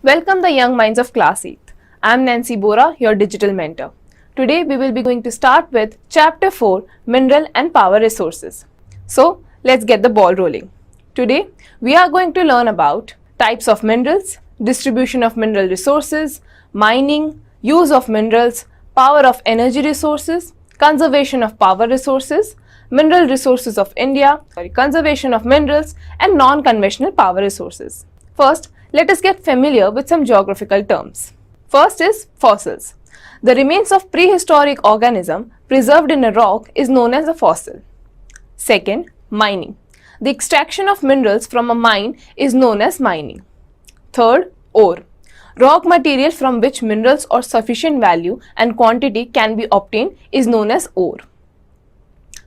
Welcome the young minds of class 8th. I am Nancy Bora, your digital mentor. Today we will be going to start with chapter 4, Mineral and Power Resources. So let's get the ball rolling. Today we are going to learn about types of minerals, distribution of mineral resources, mining, use of minerals, power of energy resources, conservation of power resources, mineral resources of India, conservation of minerals and non-conventional power resources. First, let us get familiar with some geographical terms. First is fossils. The remains of prehistoric organism preserved in a rock is known as a fossil. Second, mining. The extraction of minerals from a mine is known as mining. Third, ore. Rock material from which minerals of sufficient value and quantity can be obtained is known as ore.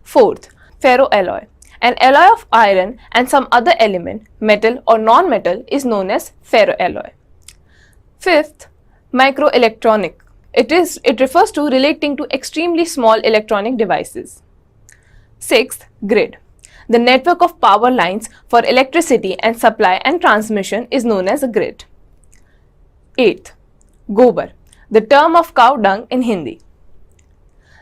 Fourth, ferroalloy. An alloy of iron and some other element, metal or non-metal, is known as ferroalloy. Fifth, microelectronic. It refers to relating to extremely small electronic devices. Sixth, grid. The network of power lines for electricity and supply and transmission is known as a grid. Eighth, gobar. The term of cow dung in Hindi.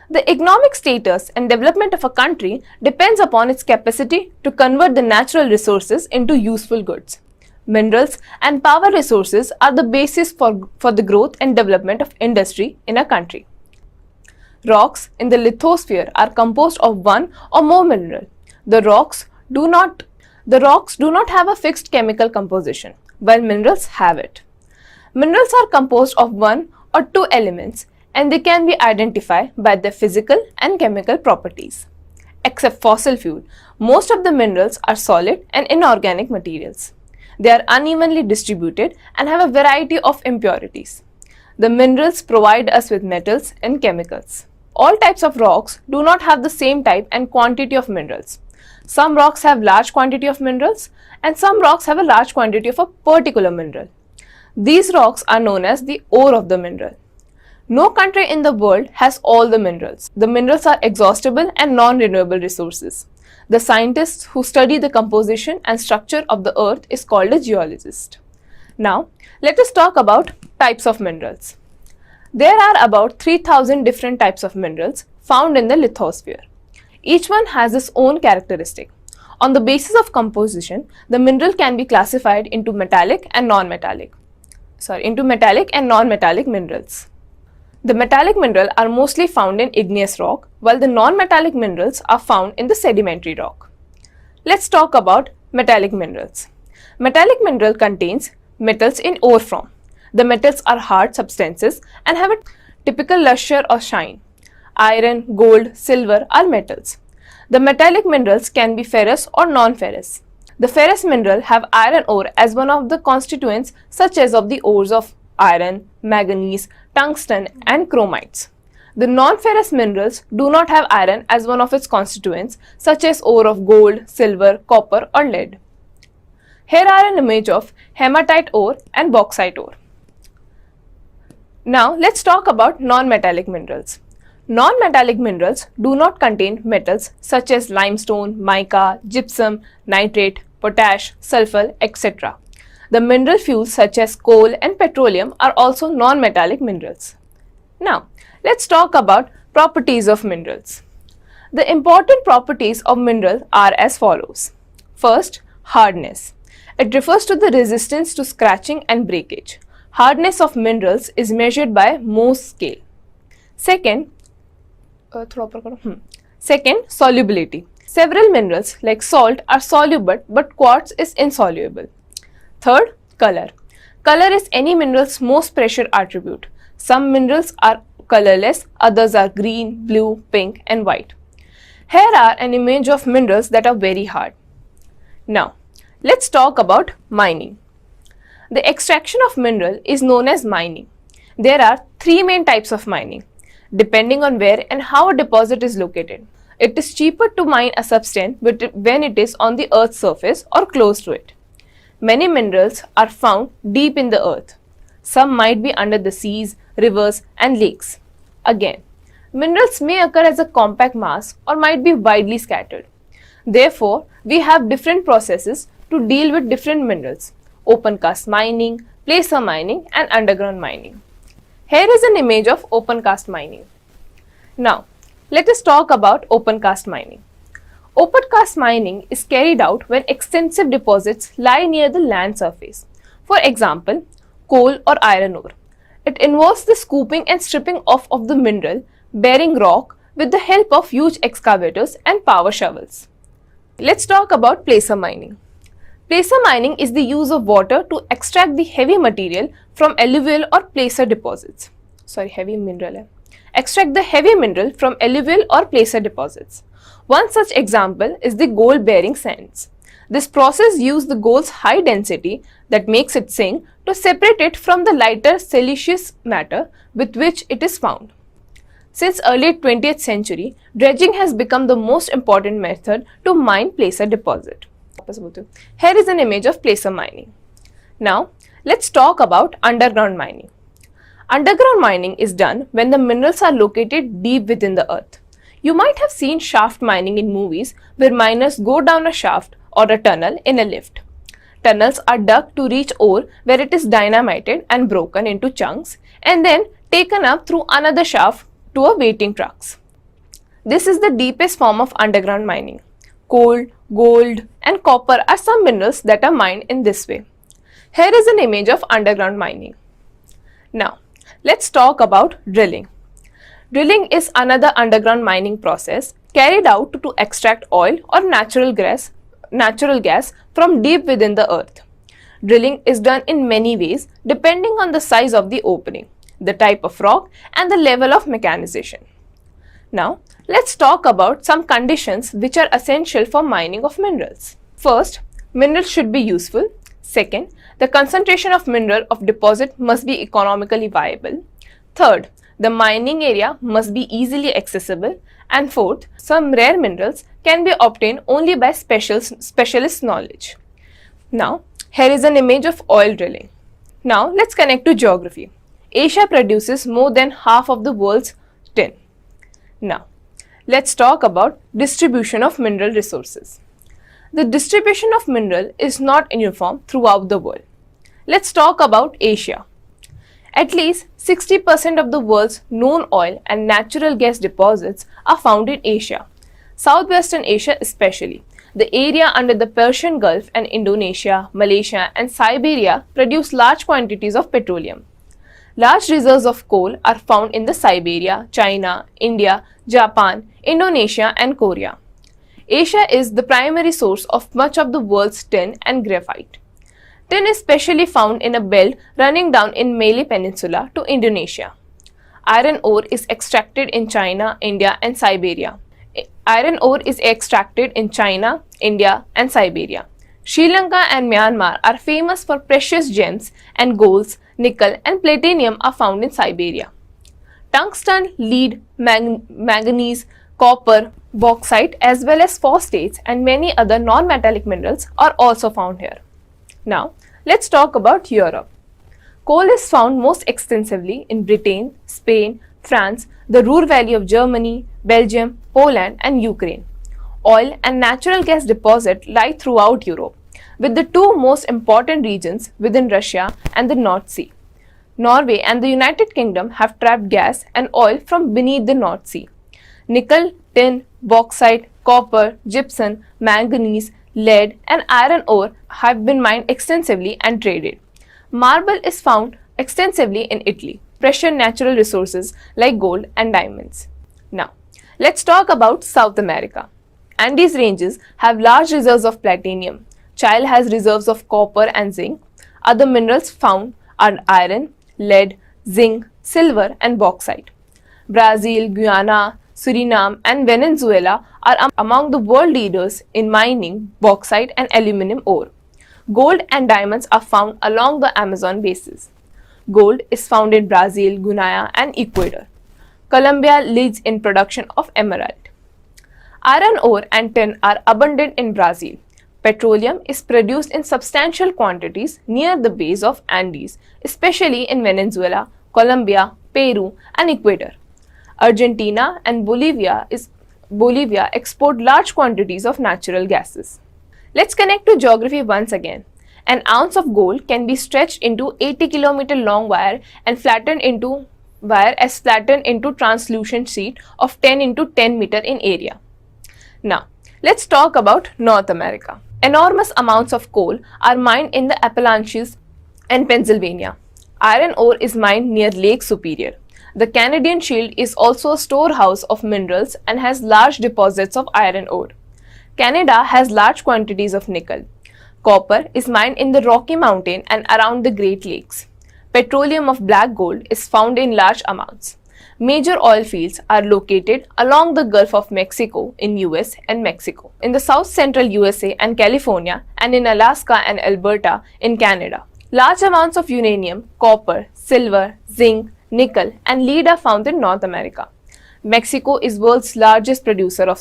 The economic status and development of a country depends upon its capacity to convert the natural resources into useful goods. Minerals and power resources are the basis for the growth and development of industry in a country. Rocks in the lithosphere are composed of one or more mineral. The rocks do not have a fixed chemical composition, while minerals have it. Minerals are composed of one or two elements, and they can be identified by their physical and chemical properties. Except fossil fuel, most of the minerals are solid and inorganic materials. They are unevenly distributed and have a variety of impurities. The minerals provide us with metals and chemicals. All types of rocks do not have the same type and quantity of minerals. Some rocks have large quantity of minerals and some rocks have a large quantity of a particular mineral. These rocks are known as the ore of the mineral. No country in the world has all the minerals. The minerals are exhaustible and non-renewable resources. The scientists who study the composition and structure of the earth is called a geologist. Now, let us talk about types of minerals. There are about 3,000 different types of minerals found in the lithosphere. Each one has its own characteristic. On the basis of composition, the mineral can be classified into metallic and non-metallic minerals. The metallic minerals are mostly found in igneous rock, while the non-metallic minerals are found in the sedimentary rock. Let's talk about metallic minerals. Metallic mineral contains metals in ore form. The metals are hard substances and have a typical luster or shine. Iron, gold, silver are metals. The metallic minerals can be ferrous or non-ferrous. The ferrous mineral have iron ore as one of the constituents, such as of the ores of iron, manganese, tungsten and chromites. The non-ferrous minerals do not have iron as one of its constituents, such as ore of gold, silver, copper or lead. Here are an image of hematite ore and bauxite ore. Now let's talk about non-metallic minerals. Non-metallic minerals do not contain metals such as limestone, mica, gypsum, nitrate, potash, sulfur, etc. The mineral fuels such as coal and petroleum are also non-metallic minerals. Now, let's talk about properties of minerals. The important properties of minerals are as follows. First, hardness. It refers to the resistance to scratching and breakage. Hardness of minerals is measured by Mohs scale. Second, solubility. Several minerals like salt are soluble but quartz is insoluble. Third, color. Color is any mineral's most precious attribute. Some minerals are colorless, others are green, blue, pink and white. Here are an image of minerals that are very hard. Now, let's talk about mining. The extraction of mineral is known as mining. There are three main types of mining, depending on where and how a deposit is located. It is cheaper to mine a substance when it is on the earth's surface or close to it. Many minerals are found deep in the earth. Some might be under the seas, rivers and lakes. Again, minerals may occur as a compact mass or might be widely scattered. Therefore, we have different processes to deal with different minerals: open cast mining, placer mining and underground mining. Here is an image of open cast mining. Now, let us talk about open cast mining. Open cast mining is carried out when extensive deposits lie near the land surface. For example, coal or iron ore. It involves the scooping and stripping off of the mineral bearing rock with the help of huge excavators and power shovels. Let's talk about placer mining. Placer mining is the use of water to extract the heavy material from alluvial or placer deposits. Extract the heavy mineral from alluvial or placer deposits. One such example is the gold bearing sands. This process uses the gold's high density that makes it sink to separate it from the lighter siliceous matter with which it is found. Since early 20th century, dredging has become the most important method to mine placer deposit. Here is an image of placer mining. Now, let's talk about underground mining. Underground mining is done when the minerals are located deep within the earth. You might have seen shaft mining in movies where miners go down a shaft or a tunnel in a lift. Tunnels are dug to reach ore where it is dynamited and broken into chunks and then taken up through another shaft to a waiting trucks. This is the deepest form of underground mining. Coal, gold and copper are some minerals that are mined in this way. Here is an image of underground mining. Now, let's talk about drilling. Drilling is another underground mining process carried out to extract oil or natural gas from deep within the earth. Drilling is done in many ways depending on the size of the opening, the type of rock and the level of mechanization. Now, let's talk about some conditions which are essential for mining of minerals. First, minerals should be useful. Second, the concentration of mineral of deposit must be economically viable. Third, the mining area must be easily accessible. And fourth, some rare minerals can be obtained only by specialist knowledge. Now, here is an image of oil drilling. Now, let's connect to geography. Asia produces more than half of the world's tin. Now, let's talk about distribution of mineral resources. The distribution of mineral is not uniform throughout the world. Let's talk about Asia. At least 60% of the world's known oil and natural gas deposits are found in Asia. Southwestern Asia especially. The area under the Persian Gulf and Indonesia, Malaysia and Siberia produce large quantities of petroleum. Large reserves of coal are found in the Siberia, China, India, Japan, Indonesia and Korea. Asia is the primary source of much of the world's tin and graphite. Tin is specially found in a belt running down in Malay Peninsula to Indonesia. Iron ore is extracted in China, India and Siberia. Iron ore is extracted in China, India and Siberia. Sri Lanka and Myanmar are famous for precious gems and golds, nickel and platinum are found in Siberia. Tungsten, lead, manganese, copper, bauxite as well as phosphates and many other non-metallic minerals are also found here. Now, let's talk about Europe. Coal is found most extensively in Britain, Spain, France, the Ruhr Valley of Germany, Belgium, Poland and Ukraine. Oil and natural gas deposits lie throughout Europe, with the two most important regions within Russia and the North Sea. Norway and the United Kingdom have trapped gas and oil from beneath the North Sea. Nickel, tin, bauxite, copper, gypsum, manganese, lead and iron ore have been mined extensively and traded. Marble is found extensively in Italy. Precious natural resources like gold and diamonds. Now, let's talk about South America. Andes ranges have large reserves of platinum. Chile has reserves of copper and zinc. Other minerals found are iron, lead, zinc, silver and bauxite. Brazil, Guyana, Suriname and Venezuela are among the world leaders in mining bauxite and aluminum ore. Gold and diamonds are found along the Amazon basins. Gold is found in Brazil, Guyana and Ecuador. Colombia leads in production of emerald. Iron ore and tin are abundant in Brazil. Petroleum is produced in substantial quantities near the base of Andes, especially in Venezuela, Colombia, Peru and Ecuador. Argentina and Bolivia export large quantities of natural gases. Let's connect to geography once again. An ounce of gold can be stretched into 80-kilometer long wire and flattened into translucent sheet of 10 into 10 meter in area. Now, let's talk about North America. Enormous amounts of coal are mined in the Appalachians and Pennsylvania. Iron ore is mined near Lake Superior. The Canadian Shield is also a storehouse of minerals and has large deposits of iron ore. Canada has large quantities of nickel. Copper is mined in the Rocky Mountain and around the Great Lakes. Petroleum of black gold is found in large amounts. Major oil fields are located along the Gulf of Mexico in US and Mexico, in the south central USA and California, and in Alaska and Alberta in Canada. Large amounts of uranium, copper, silver, zinc, nickel, and lead are found in North America. Mexico is world's largest producer of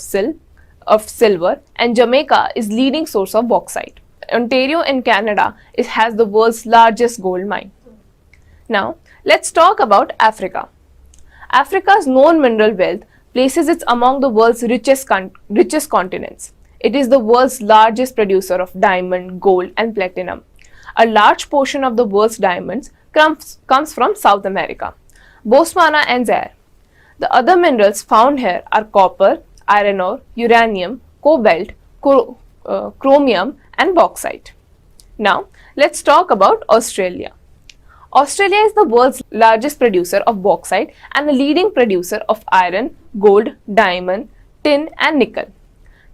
silver, and Jamaica is leading source of bauxite. Ontario in Canada has the world's largest gold mine. Now, let's talk about Africa. Africa's known mineral wealth places it among the world's richest continents. It is the world's largest producer of diamond, gold, and platinum. A large portion of the world's diamonds comes from South America, Botswana and Zaire. The other minerals found here are copper, iron ore, uranium, cobalt, chromium, and bauxite. Now, let's talk about Australia. Australia is the world's largest producer of bauxite and a leading producer of iron, gold, diamond, tin, and nickel.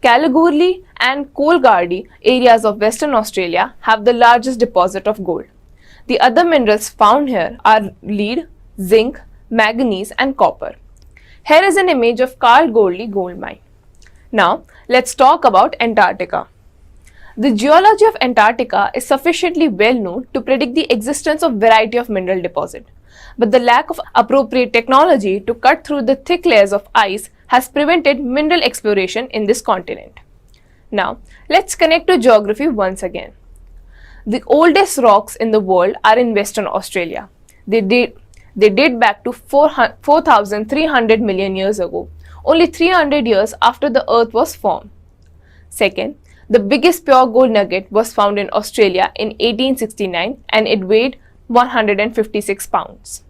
Kalgoorlie and Coolgardie areas of Western Australia have the largest deposit of gold. The other minerals found here are lead, zinc, manganese, and copper. Here is an image of Kalgoorlie gold mine. Now, let's talk about Antarctica. The geology of Antarctica is sufficiently well known to predict the existence of variety of mineral deposit, but the lack of appropriate technology to cut through the thick layers of ice has prevented mineral exploration in this continent. Now, let's connect to geography once again. The oldest rocks in the world are in Western Australia. They date back to 4,300 million years ago, only 300 years after the Earth was formed. Second, the biggest pure gold nugget was found in Australia in 1869 and it weighed 156 pounds.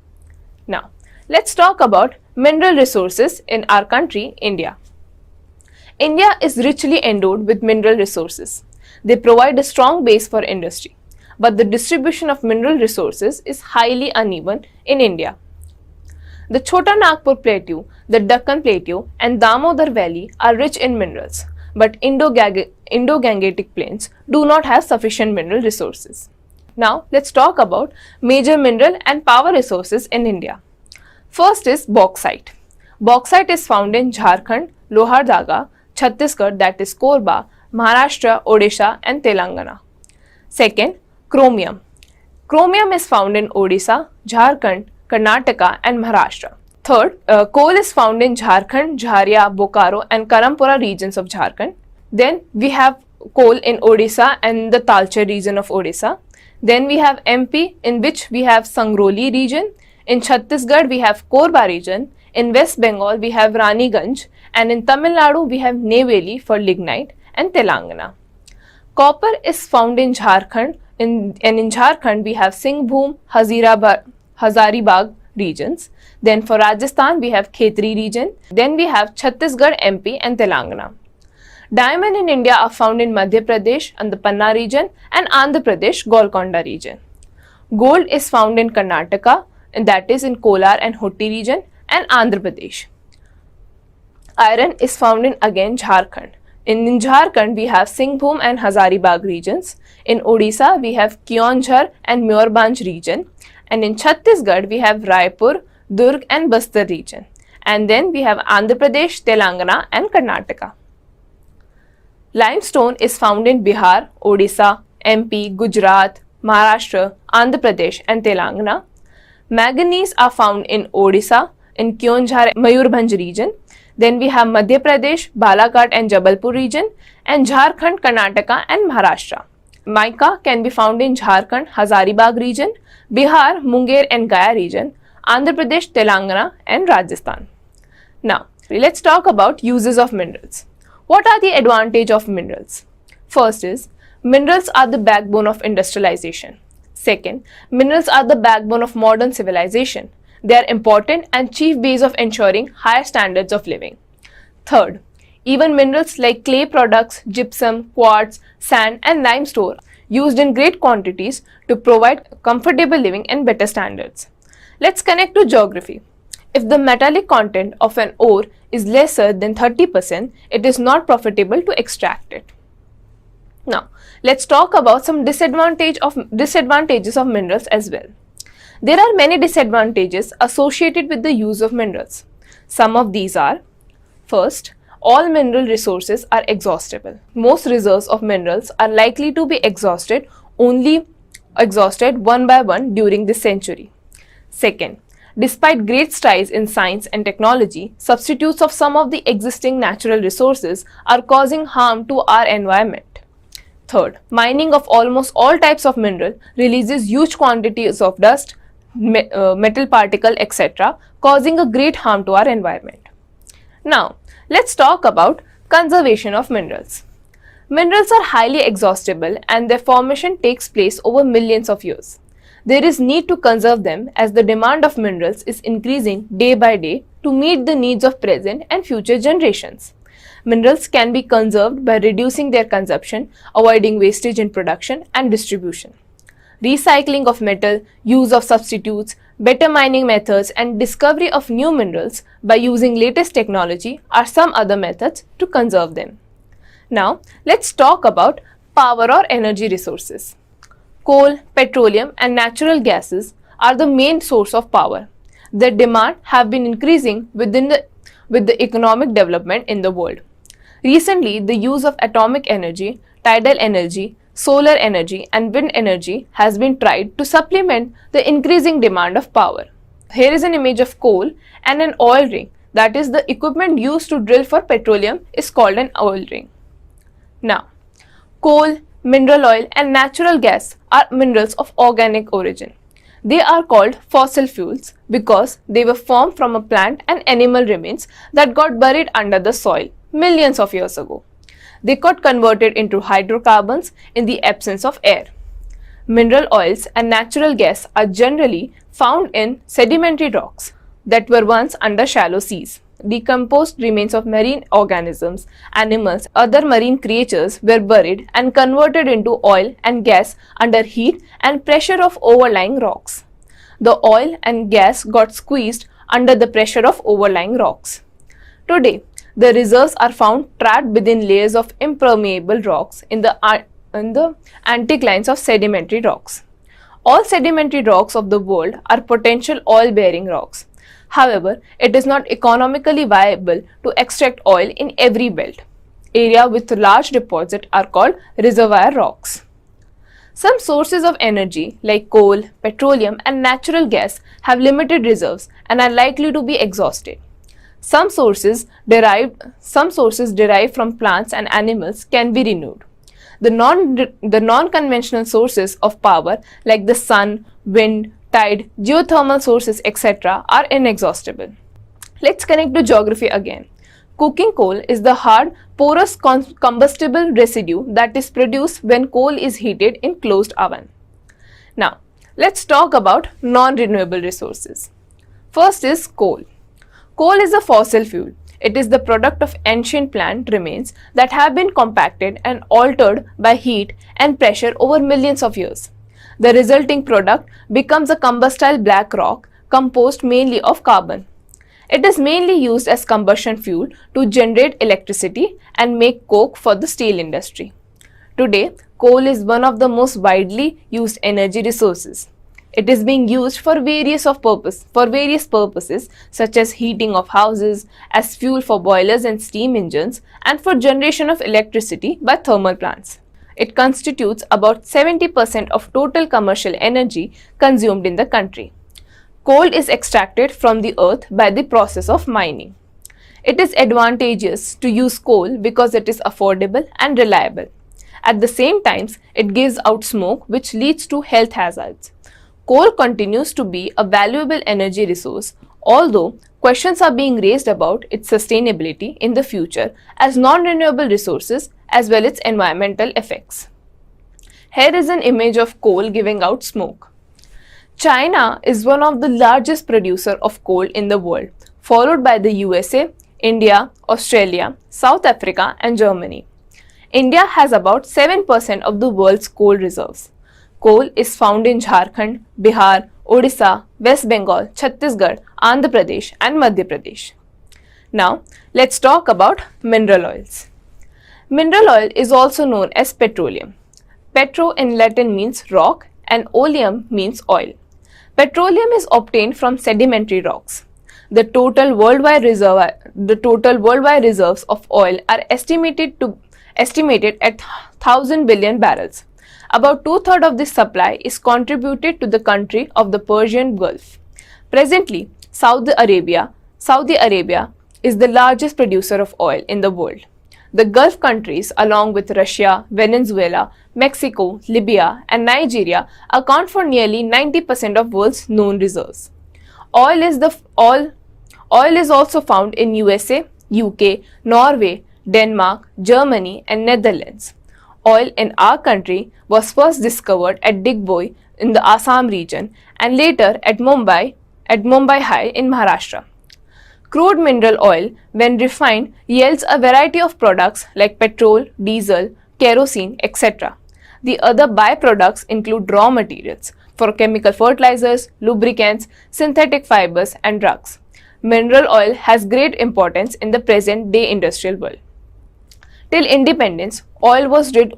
Now, let's talk about mineral resources in our country, India. India is richly endowed with mineral resources. They provide a strong base for industry, but the distribution of mineral resources is highly uneven in India. The Chota Nagpur Plateau, the Deccan Plateau, and Damodar Valley are rich in minerals, but Indo-Gangetic plains do not have sufficient mineral resources. Now, let's talk about major mineral and power resources in India. First is bauxite. Bauxite is found in Jharkhand, Lohardaga, Chhattisgarh, that is Korba, Maharashtra, Odisha, and Telangana. Second, chromium. Chromium is found in Odisha, Jharkhand, Karnataka, and Maharashtra. Third, coal is found in Jharkhand, Jharia, Bokaro, and Karampura regions of Jharkhand. Then we have coal in Odisha and the Talcher region of Odisha. Then we have MP, in which we have Sangroli region. In Chhattisgarh, we have Korba region. In West Bengal, we have Raniganj. And in Tamil Nadu, we have Neyveli for lignite, and Telangana. Copper is found in Jharkhand, and in Jharkhand, we have Singhbhum, Hazaribagh regions. Then for Rajasthan, we have Khetri region. Then we have Chhattisgarh, MP, and Telangana. Diamond in India are found in Madhya Pradesh and the Panna region and Andhra Pradesh, Golconda region. Gold is found in Karnataka, and that is in Kolar and Hotti region, and Andhra Pradesh. Iron is found in again Jharkhand. In Jharkhand, we have Singhbhum and Hazaribagh regions. In Odisha, we have Keonjhar and Mayurbhanj region. And in Chhattisgarh, we have Raipur, Durg, and Bastar region. And then we have Andhra Pradesh, Telangana, and Karnataka. Limestone is found in Bihar, Odisha, MP, Gujarat, Maharashtra, Andhra Pradesh, and Telangana. Manganese are found in Odisha, in Keonjhar, Mayurbhanj region. Then we have Madhya Pradesh, Balaghat, and Jabalpur region, and Jharkhand, Karnataka, and Maharashtra. Mica can be found in Jharkhand, Hazaribagh region, Bihar, Munger, and Gaya region, Andhra Pradesh, Telangana, and Rajasthan. Now, let's talk about uses of minerals. What are the advantages of minerals? First is, Minerals are the backbone of industrialization. Second, minerals are the backbone of modern civilization. They are important and chief ways of ensuring higher standards of living. Third, even minerals like clay products, gypsum, quartz, sand, and limestone used in great quantities to provide comfortable living and better standards. Let's connect to geography. If the metallic content of an ore is lesser than 30%, it is not profitable to extract it. Now, let's talk about some disadvantages of minerals as well. There are many disadvantages associated with the use of minerals. Some of these are: first, all mineral resources are exhaustible. Most reserves of minerals are likely to be exhausted one by one during this century. Second, despite great strides in science and technology, substitutes of some of the existing natural resources are causing harm to our environment. Third, mining of almost all types of mineral releases huge quantities of dust, metal particle, etc., causing a great harm to our environment. Now, let's talk about conservation of minerals. Minerals are highly exhaustible and their formation takes place over millions of years. There is need to conserve them as the demand of minerals is increasing day by day to meet the needs of present and future generations. Minerals can be conserved by reducing their consumption, avoiding wastage in production and distribution. Recycling of metal, use of substitutes, better mining methods, and discovery of new minerals by using latest technology are some other methods to conserve them. Now, let's talk about power or energy resources. Coal, petroleum, and natural gases are the main source of power. Their demand have been increasing with the economic development in the world. Recently, the use of atomic energy, tidal energy, solar energy, and wind energy has been tried to supplement the increasing demand of power. Here is an image of coal and an oil ring, that is, the equipment used to drill for petroleum is called an oil ring. Now, coal, mineral oil, and natural gas are minerals of organic origin. They are called fossil fuels because they were formed from a plant and animal remains that got buried under the soil millions of years ago. They got converted into hydrocarbons in the absence of air. Mineral oils and natural gas are generally found in sedimentary rocks that were once under shallow seas. Decomposed remains of marine organisms, animals, other marine creatures were buried and converted into oil and gas under heat and pressure of overlying rocks. The oil and gas got squeezed under the pressure of overlying rocks. Today, the reserves are found trapped within layers of impermeable rocks in the anticlines of sedimentary rocks. All sedimentary rocks of the world are potential oil-bearing rocks. However, it is not economically viable to extract oil in every belt. Areas with large deposits are called reservoir rocks. Some sources of energy like coal, petroleum, and natural gas have limited reserves and are likely to be exhausted. Some sources derived from plants and animals can be renewed. The non-conventional sources of power like the sun, wind, tide, geothermal sources, etc. are inexhaustible. Let's connect to geography again. Cooking coal is the hard, porous combustible residue that is produced when coal is heated in closed oven. Now, let's talk about non-renewable resources. First is coal. Coal is a fossil fuel. It is the product of ancient plant remains that have been compacted and altered by heat and pressure over millions of years. The resulting product becomes a combustible black rock composed mainly of carbon. It is mainly used as combustion fuel to generate electricity and make coke for the steel industry. Today, coal is one of the most widely used energy resources. It is being used for various purposes such as heating of houses, as fuel for boilers and steam engines, and for generation of electricity by thermal plants. It constitutes about 70% of total commercial energy consumed in the country. Coal is extracted from the earth by the process of mining. It is advantageous to use coal because it is affordable and reliable. At the same time, it gives out smoke which leads to health hazards. Coal continues to be a valuable energy resource, although questions are being raised about its sustainability in the future as non-renewable resources as well as environmental effects. Here is an image of coal giving out smoke. China is one of the largest producer of coal in the world, followed by the USA, India, Australia, South Africa and Germany. India has about 7% of the world's coal reserves. Coal is found in Jharkhand, Bihar, Odisha, West Bengal, Chhattisgarh, Andhra Pradesh and Madhya Pradesh. Now, let's talk about mineral oils. Mineral oil is also known as petroleum. Petro in Latin means rock and oleum means oil. Petroleum is obtained from sedimentary rocks. The total worldwide reserves of oil are estimated at 1,000 billion barrels. About 2/3 of this supply is contributed to the country of the Persian Gulf. Presently, Saudi Arabia is the largest producer of oil in the world. The Gulf countries, along with Russia, Venezuela, Mexico, Libya, and Nigeria, account for nearly 90% of world's known reserves. Oil is also found in USA, UK, Norway, Denmark, Germany, and Netherlands. Oil in our country was first discovered at Digboi in the Assam region and later at Mumbai High in Maharashtra. Crude mineral oil, when refined, yields a variety of products like petrol, diesel, kerosene, etc. The other byproducts include raw materials for chemical fertilizers, lubricants, synthetic fibers, and drugs. Mineral oil has great importance in the present-day industrial world. Till independence, oil was drilled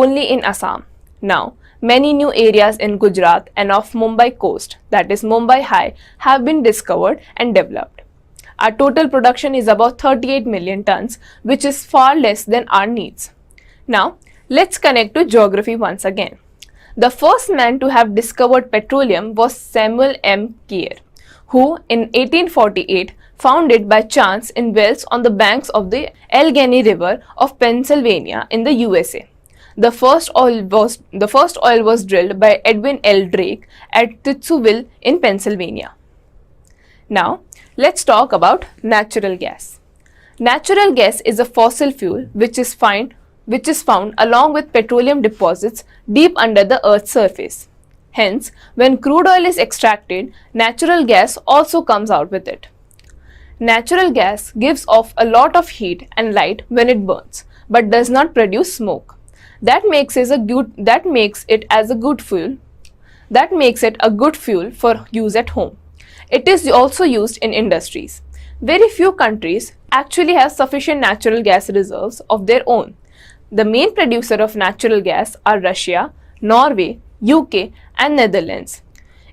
only in Assam. Now, many new areas in Gujarat and off Mumbai coast, that is Mumbai High, have been discovered and developed. Our total production is about 38 million tons, which is far less than our needs. Now, let's connect to geography once again. The first man to have discovered petroleum was Samuel M. Keir, who in 1848 found it by chance in wells on the banks of the Allegheny River of Pennsylvania in the USA. The first oil was drilled by Edwin L. Drake at Titsuville in Pennsylvania. Now, let's talk about natural gas. Natural gas is a fossil fuel which is found along with petroleum deposits deep under the Earth's surface. Hence, when crude oil is extracted, natural gas also comes out with it. Natural gas gives off a lot of heat and light when it burns, but does not produce smoke. That makes it a good fuel for use at home. It is also used in industries. Very few countries actually have sufficient natural gas reserves of their own. The main producer of natural gas are Russia, Norway, UK, and Netherlands.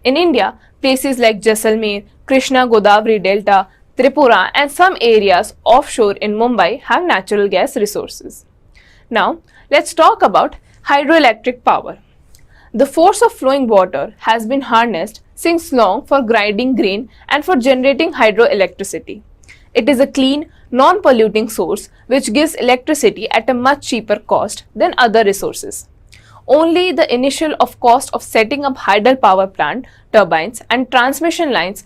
In India, places like Jaisalmer, Krishna Godavari Delta, Tripura, and some areas offshore in Mumbai have natural gas resources. Now, let's talk about hydroelectric power. The force of flowing water has been harnessed since long for grinding grain and for generating hydroelectricity. It is a clean, non-polluting source which gives electricity at a much cheaper cost than other resources. Only the initial cost of setting up hydel power plant turbines and transmission lines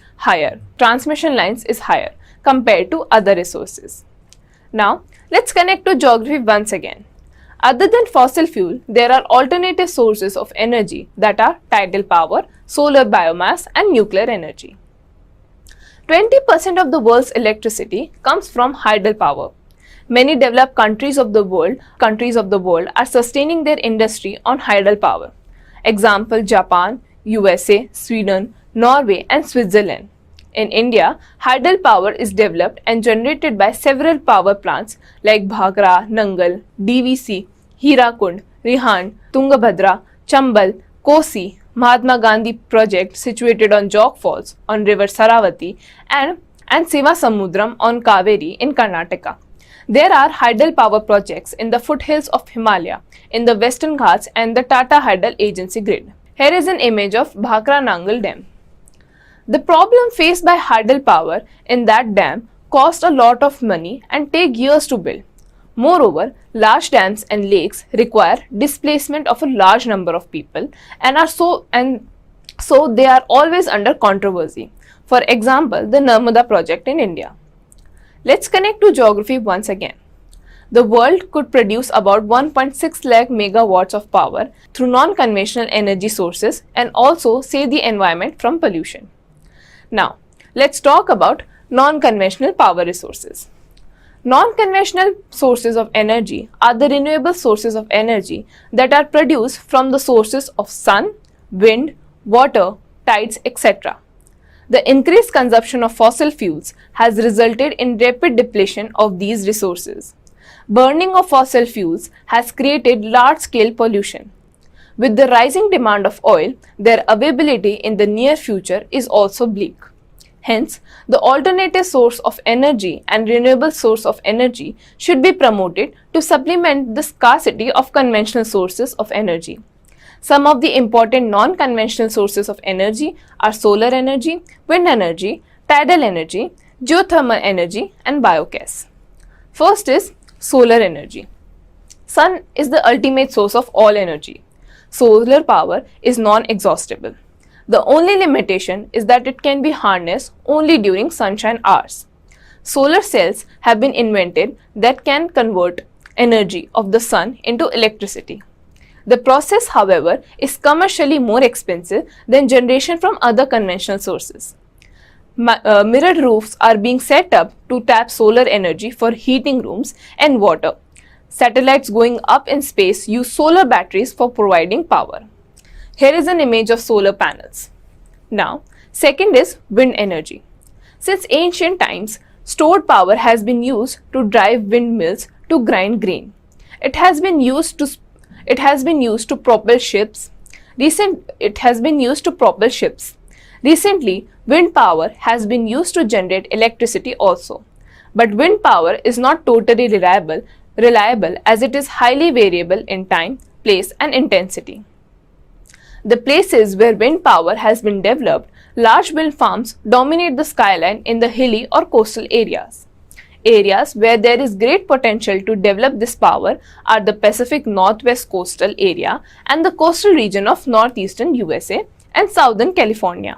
is higher compared to other resources. Now, let's connect to geography once again. Other than fossil fuel, there are alternative sources of energy that are tidal power, solar biomass, and nuclear energy. 20% of the world's electricity comes from hydel power. Many developed countries of the world are sustaining their industry on hydel power. Example: Japan, USA, Sweden, Norway, and Switzerland. In India, hydel power is developed and generated by several power plants like Bhakra, Nangal, DVC, Hirakund, Rihan, Tungabhadra, Chambal, Kosi, Mahatma Gandhi project situated on Jog Falls on river Saravati, and Sivasamudram on Kaveri in Karnataka. There are hydel power projects in the foothills of Himalaya, in the Western Ghats and the Tata Hydel Agency grid. Here is an image of Bhakra Nangal Dam. The problem faced by hydel power in that dam cost a lot of money and take years to build. Moreover, large dams and lakes require displacement of a large number of people so they are always under controversy. For example, the Narmada project in India. Let's connect to geography once again. the world could produce about 1.6 lakh megawatts of power through non-conventional energy sources and also save the environment from pollution. Now, let's talk about non-conventional power resources. Non-conventional sources of energy are the renewable sources of energy that are produced from the sources of sun, wind, water, tides, etc. The increased consumption of fossil fuels has resulted in rapid depletion of these resources. Burning of fossil fuels has created large-scale pollution. With the rising demand of oil, their availability in the near future is also bleak. Hence, the alternative source of energy and renewable source of energy should be promoted to supplement the scarcity of conventional sources of energy. Some of the important non-conventional sources of energy are solar energy, wind energy, tidal energy, geothermal energy, and biogas. First is solar energy. Sun is the ultimate source of all energy. Solar power is non-exhaustible. The only limitation is that it can be harnessed only during sunshine hours. Solar cells have been invented that can convert energy of the sun into electricity. The process, however, is commercially more expensive than generation from other conventional sources. Mirrored roofs are being set up to tap solar energy for heating rooms and water. Satellites going up in space use solar batteries for providing power. Here is an image of solar panels. Now, second is wind energy. Since ancient times, stored power has been used to drive windmills to grind grain. It has been used to propel ships. Recently, wind power has been used to generate electricity also. But wind power is not totally reliable as it is highly variable in time, place and intensity. The places where wind power has been developed, large wind farms dominate the skyline in the hilly or coastal areas. Areas where there is great potential to develop this power are the Pacific Northwest coastal area and the coastal region of northeastern USA and southern California.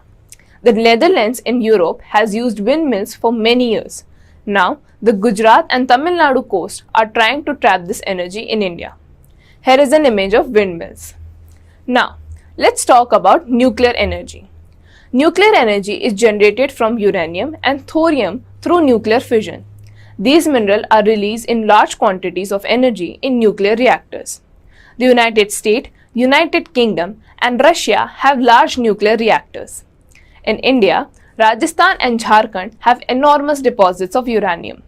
The Netherlands in Europe has used windmills for many years. Now, the Gujarat and Tamil Nadu coast are trying to trap this energy in India. Here is an image of windmills. Now, let's talk about nuclear energy. Nuclear energy is generated from uranium and thorium through nuclear fission. These minerals are released in large quantities of energy in nuclear reactors. The United States, United Kingdom, and Russia have large nuclear reactors. In India, Rajasthan and Jharkhand have enormous deposits of uranium.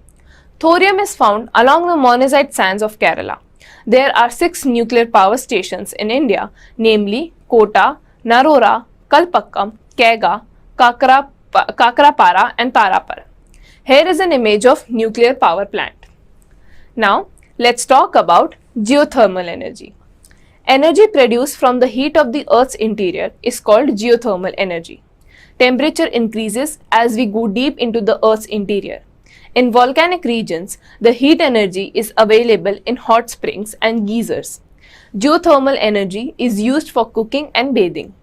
Thorium is found along the monazite sands of Kerala. There are 6 nuclear power stations in India, namely Kota, Narora, Kalpakkam, Kega, Kakrapara and Tarapar. Here is an image of nuclear power plant. Now, let's talk about geothermal energy. Energy produced from the heat of the Earth's interior is called geothermal energy. Temperature increases as we go deep into the Earth's interior. In volcanic regions, the heat energy is available in hot springs and geysers. Geothermal energy is used for cooking and bathing.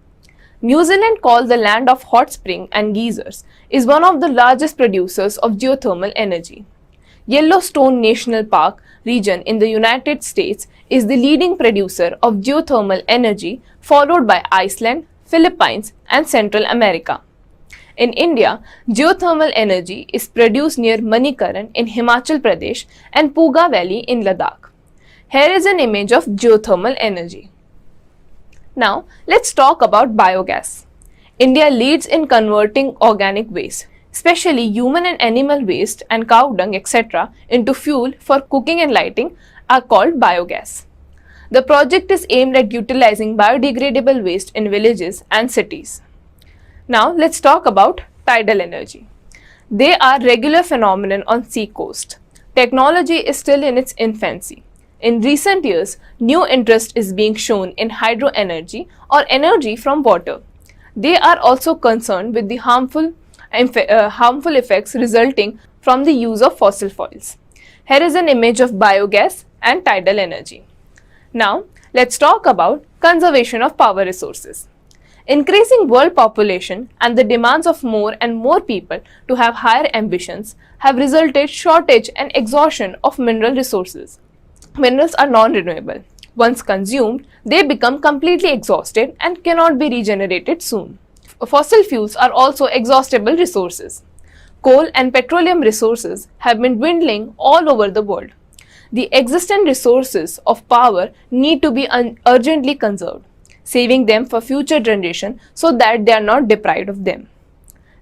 New Zealand, called the land of hot spring and geysers, is one of the largest producers of geothermal energy. Yellowstone National Park region in the United States is the leading producer of geothermal energy, followed by Iceland, Philippines, and Central America. In India, geothermal energy is produced near Manikaran in Himachal Pradesh and Puga Valley in Ladakh. Here is an image of geothermal energy. Now, let's talk about biogas. India leads in converting organic waste, especially human and animal waste and cow dung, etc., into fuel for cooking and lighting are called biogas. The project is aimed at utilizing biodegradable waste in villages and cities. Now, let's talk about tidal energy. They are regular phenomenon on sea coast. Technology is still in its infancy. In recent years, new interest is being shown in hydro energy or energy from water. They are also concerned with the harmful effects resulting from the use of fossil fuels. Here is an image of biogas and tidal energy. Now, let's talk about conservation of power resources. Increasing world population and the demands of more and more people to have higher ambitions have resulted shortage and exhaustion of mineral resources. Minerals are non-renewable. Once consumed, they become completely exhausted and cannot be regenerated soon. Fossil fuels are also exhaustible resources. Coal and petroleum resources have been dwindling all over the world. The existing resources of power need to be urgently conserved, saving them for future generations so that they are not deprived of them.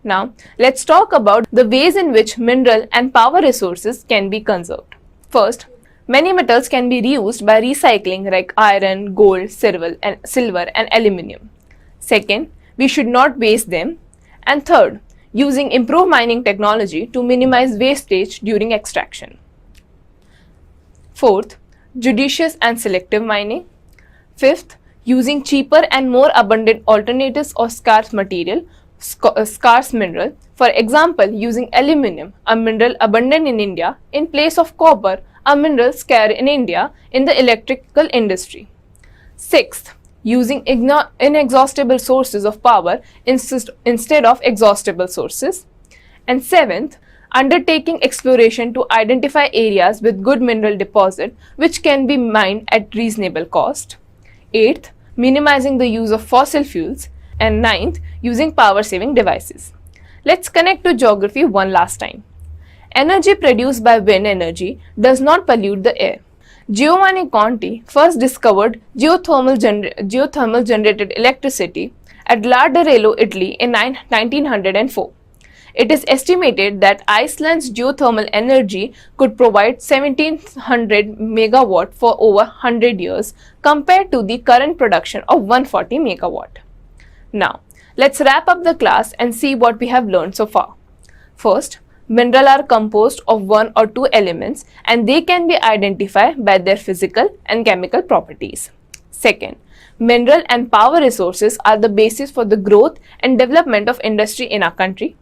Now, let's talk about the ways in which mineral and power resources can be conserved. First, many metals can be reused by recycling like iron, gold, silver and aluminium. Second, we should not waste them. And third, using improved mining technology to minimize wastage during extraction. Fourth, judicious and selective mining. Fifth, using cheaper and more abundant alternatives or scarce mineral. For example, using aluminium, a mineral abundant in India, in place of copper, a mineral scarce in India in the electrical industry. Sixth, using inexhaustible sources of power instead of exhaustible sources. And seventh, undertaking exploration to identify areas with good mineral deposit which can be mined at reasonable cost. Eighth, minimizing the use of fossil fuels. And ninth, using power saving devices. Let's connect to geography one last time. Energy produced by wind energy does not pollute the air. Giovanni Conti first discovered geothermal generated electricity at Larderello, Italy in 1904. It is estimated that Iceland's geothermal energy could provide 1700 megawatt for over 100 years compared to the current production of 140 megawatt. Now, let's wrap up the class and see what we have learned so far. First, minerals are composed of one or two elements and they can be identified by their physical and chemical properties. Second, mineral and power resources are the basis for the growth and development of industry in our country.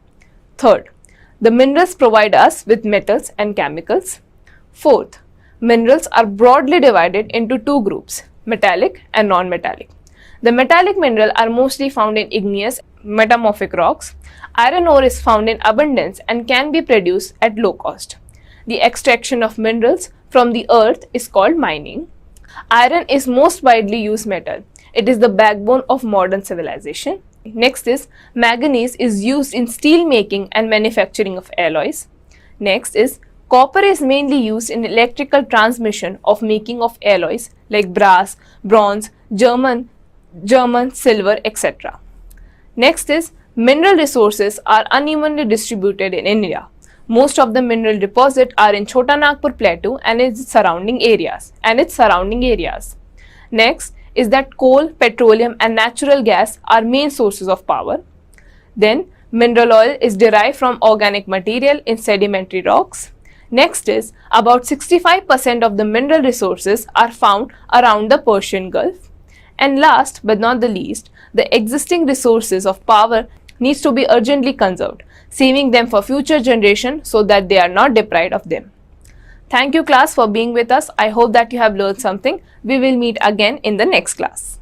Third, the minerals provide us with metals and chemicals. Fourth, minerals are broadly divided into two groups, metallic and non-metallic. The metallic minerals are mostly found in igneous metamorphic rocks. Iron ore is found in abundance and can be produced at low cost. The extraction of minerals from the earth is called mining. Iron is most widely used metal. It is the backbone of modern civilization. Next is manganese is used in steel making and manufacturing of alloys. Next is copper is mainly used in electrical transmission of making of alloys like brass, bronze, German, silver, etc. Next is mineral resources are unevenly distributed in India. Most of the mineral deposits are in Chota Nagpur Plateau and its surrounding areas. Next is that coal, petroleum and natural gas are main sources of power. Then mineral oil is derived from organic material in sedimentary rocks. Next is about 65% of the mineral resources are found around the Persian Gulf. And last but not the least, the existing resources of power needs to be urgently conserved, saving them for future generations so that they are not deprived of them. Thank you class for being with us. I hope that you have learned something. We will meet again in the next class.